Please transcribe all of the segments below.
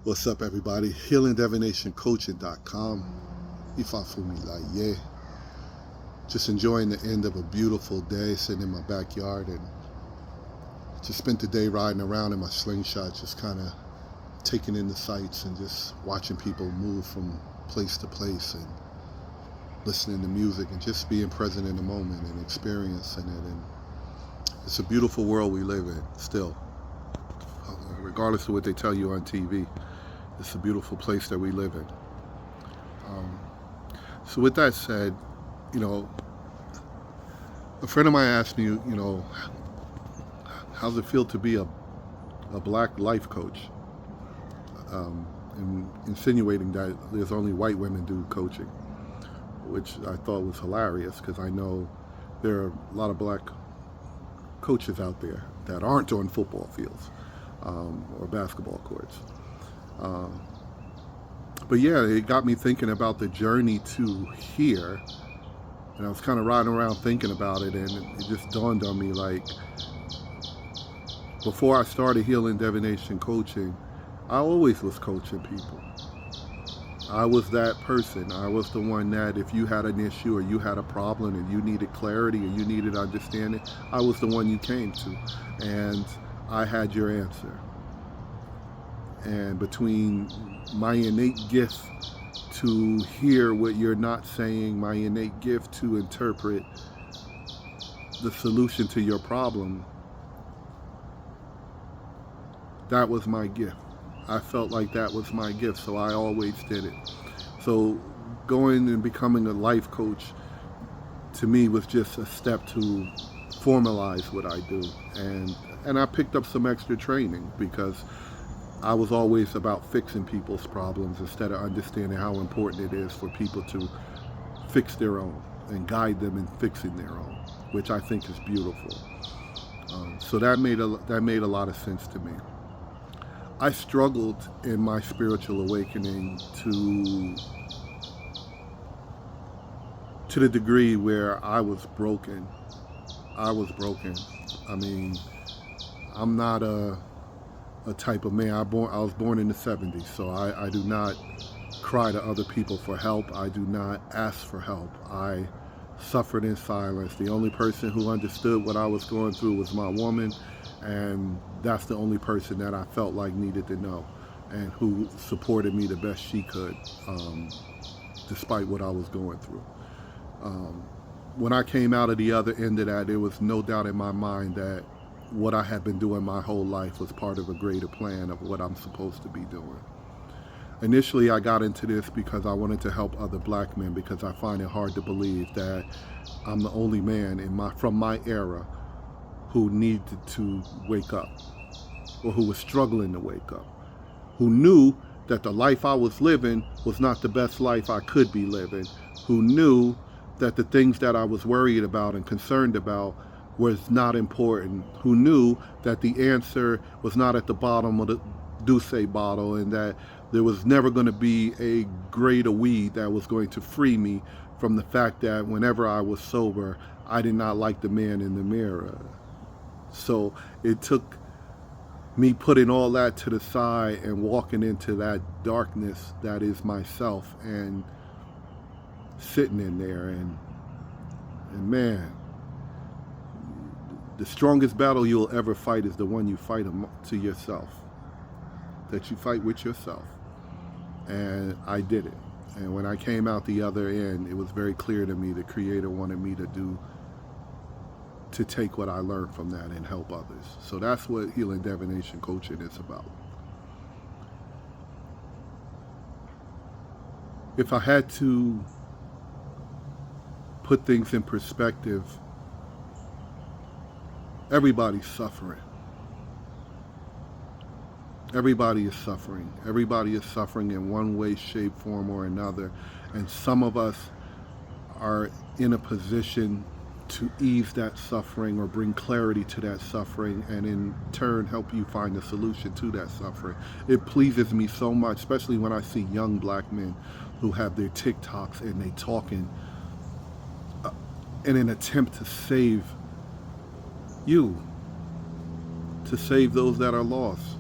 What's up, everybody? HealingDivinationCoaching.com. Ifafumi Laye. Just enjoying the end of a beautiful day, sitting in my backyard, and just spent the day riding around in my slingshot, just kind of taking in the sights and just watching people move from place to place and listening to music and just being present in the moment and experiencing it. And it's a beautiful world we live in still, regardless of what they tell you on TV. It's a beautiful place that we live in. So with that said, a friend of mine asked me, how's it feel to be a black life coach? And insinuating that there's only white women do coaching, which I thought was hilarious because I know there are a lot of black coaches out there that aren't on football fields or basketball courts. But yeah, it got me thinking about the journey to here, and I was kind of riding around thinking about it, and it just dawned on me, like, before I started Healing Divination Coaching, I always was coaching people. I was that person. I was the one that if you had an issue or you had a problem and you needed clarity or you needed understanding, I was the one you came to, and I had your answer. And between my innate gift to hear what you're not saying, my innate gift to interpret the solution to your problem, that was my gift. I felt like that was my gift, so I always did it. So going and becoming a life coach to me was just a step to formalize what I do. And I picked up some extra training because I was always about fixing people's problems instead of understanding how important it is for people to fix their own and guide them in fixing their own, which I think is beautiful. So that made a lot of sense to me. I struggled in my spiritual awakening to the degree where I was broken. I mean, I'm not a type of man. I was born in the 70s, so I do not cry to other people for help. I do not ask for help. I suffered in silence. The only person who understood what I was going through was my woman, and that's the only person that I felt like needed to know and who supported me the best she could, despite what I was going through. When I came out of the other end of that, there was no doubt in my mind that what I had been doing my whole life was part of a greater plan of what I'm supposed to be doing. Initially, I got into this because I wanted to help other black men, because I find it hard to believe that I'm the only man from my era who needed to wake up, or who was struggling to wake up, who knew that the life I was living was not the best life I could be living, who knew that the things that I was worried about and concerned about was not important, who knew that the answer was not at the bottom of the Douce bottle, and that there was never going to be a greater weed that was going to free me from the fact that whenever I was sober, I did not like the man in the mirror. So it took me putting all that to the side and walking into that darkness that is myself and sitting in there, and man, the strongest battle you'll ever fight is the one you fight to yourself, that you fight with yourself. And I did it. And when I came out the other end, it was very clear to me the Creator wanted me to take what I learned from that and help others. So that's what Healing Divination Coaching is about. If I had to put things in perspective, everybody's suffering. Everybody is suffering. Everybody is suffering in one way, shape, form, or another. And some of us are in a position to ease that suffering or bring clarity to that suffering, and in turn help you find a solution to that suffering. It pleases me so much, especially when I see young black men who have their TikToks and they talking in an attempt to save you, to save those that are lost.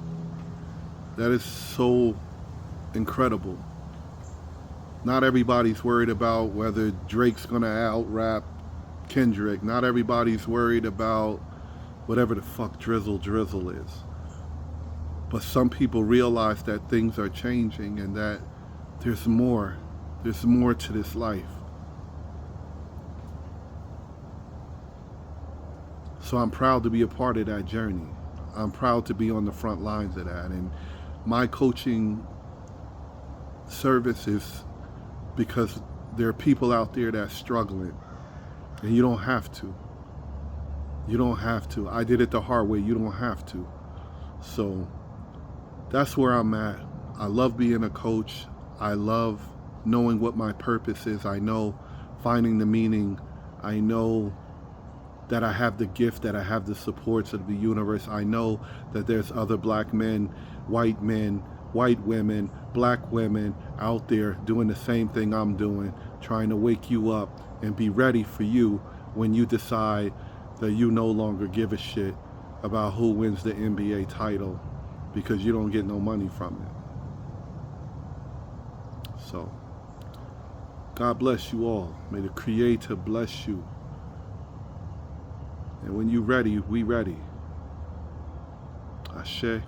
That is so incredible. Not everybody's worried about whether Drake's gonna out-rap Kendrick. Not everybody's worried about whatever the fuck drizzle is. But some people realize that things are changing and that there's more. There's more to this life. So I'm proud to be a part of that journey. I'm proud to be on the front lines of that. And my coaching service is because there are people out there that's struggling. And you don't have to. You don't have to. I did it the hard way. You don't have to. So that's where I'm at. I love being a coach. I love knowing what my purpose is. I know finding the meaning. I know that I have the gift, that I have the supports of the universe. I know that there's other black men, white women, black women out there doing the same thing I'm doing, trying to wake you up and be ready for you when you decide that you no longer give a shit about who wins the NBA title because you don't get no money from it. So, God bless you all. May the Creator bless you. And when you're ready, we ready. Ashe.